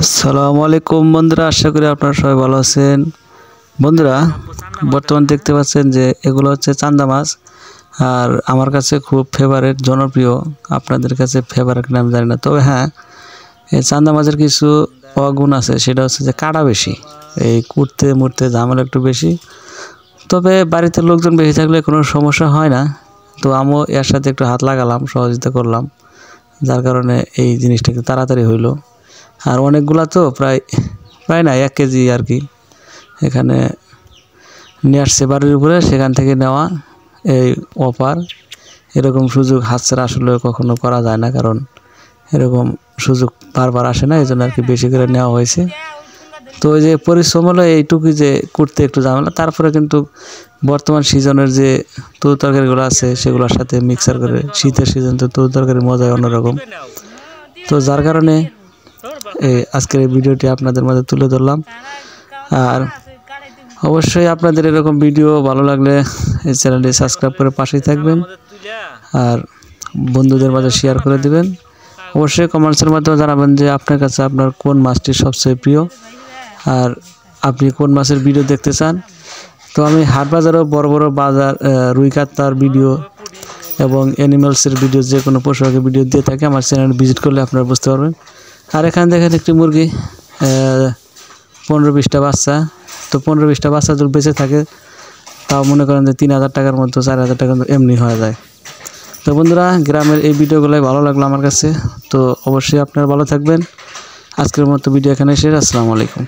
আসসালামু আলাইকুম বন্ধুরা, আশা করি আপনারা সবাই ভালো আছেন। বন্ধুরা, বর্তমান দেখতে পাচ্ছেন যে এগুলো হচ্ছে চান্দা মাছ, আর আমার কাছে খুব ফেভারিট, জনপ্রিয়। আপনাদের কাছে ফেভারিট নাম জানি না, তবে হ্যাঁ, এই চান্দা মাছের কিছু অগুণ আছে। সেটা হচ্ছে যে কাটা বেশি, এই কুটতে মুড়তে ঝামেলা একটু বেশি। তবে বাড়িতে লোকজন বেশি থাকলে কোনো সমস্যা হয় না। তো আমিও এর সাথে একটু হাত লাগালাম, সহযোগিতা করলাম, যার কারণে এই জিনিসটা একটু তাড়াতাড়ি হইলো। আর অনেকগুলা তো প্রায় প্রায় না 1 কেজি আর কি এখানে নিয়ে আসছে বাড়ির উপরে, সেখান থেকে নেওয়া এই অফার। এরকম সুযোগ হাতছাড়া আসলে কখনো করা যায় না, কারণ এরকম সুযোগ বারবার আসে না, এই জন্য আর কি বেশি করে নেওয়া হয়েছে। তো ওই যে পরিশ্রম হলো এইটুকুই, যে করতে একটু ঝামেলা, তারপরে কিন্তু বর্তমান সিজনের যে তরি তরকারিগুলো আছে সেগুলোর সাথে মিক্সার করে, শীতের সিজন তো তরি তরকারির মজাই অন্যরকম। তো যার কারণে আজকের এই ভিডিওটি আপনাদের মাঝে তুলে ধরলাম। আর অবশ্যই আপনাদের এরকম ভিডিও ভালো লাগলে এই চ্যানেলটি সাবস্ক্রাইব করে পাশেই থাকবেন, আর বন্ধুদের মাঝে শেয়ার করে দিবেন। অবশ্যই কমেন্টসের মাধ্যমে জানাবেন যে আপনার কাছে আপনার কোন মাছটি সবচেয়ে প্রিয়, আর আপনি কোন মাছের ভিডিও দেখতে চান। তো আমি হাট বাজারও বড় বড় বাজার, রুই কাতলার ভিডিও এবং অ্যানিমালসের ভিডিও, যে কোনো পশু পাখির ভিডিও দিয়ে থাকি। আমার চ্যানেল ভিজিট করলে আপনারা বুঝতে পারবেন। আর এখানে দেখেন একটি মুরগি, 15-20টা বাচ্চা। তো 15-20টা বাচ্চা যদি বেঁচে থাকে, তাও মনে করেন যে 3000 টাকার মতো, 4000 টাকার মতো এমনি হয়ে যায়। তো বন্ধুরা, গ্রামের এই ভিডিওগুলোই ভালো লাগলো আমার কাছে। তো অবশ্যই আপনারা ভালো থাকবেন। আজকের মতো ভিডিও এখানে শেষ। আসসালামু আলাইকুম।